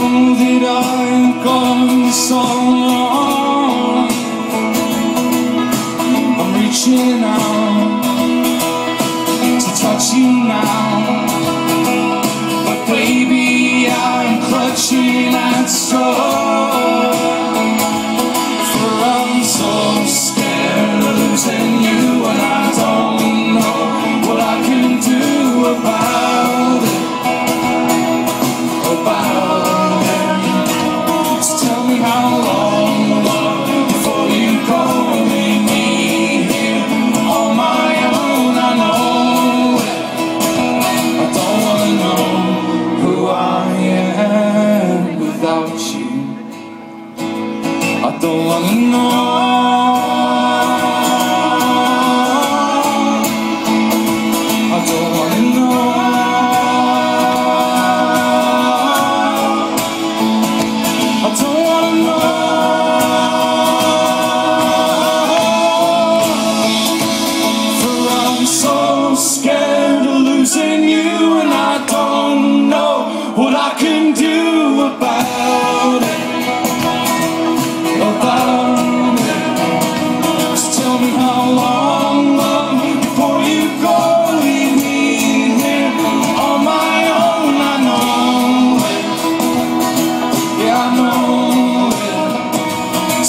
that I've gone so long. I'm reaching out to touch you now, but baby, I'm clutching at straws. For I'm so scared of losing you, and I don't know what I can do about it. Just tell me how long, love, before you go and leave me here on my own. I know it. I don't wanna know who I am without you. I don't wanna know. I don't wanna know. I don't wanna know. For I'm so scared of losing you, and I don't know what I can do about it. About it. Just tell me how long, love, before you go, leave me here on my own. I know it. Yeah, I know it.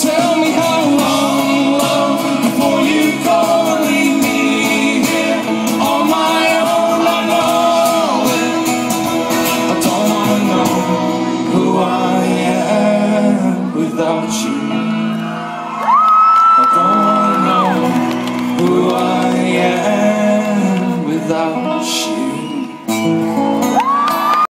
Tell me how long, love, before you go and leave me here on my own. I know it. I don't wanna know who I am without you.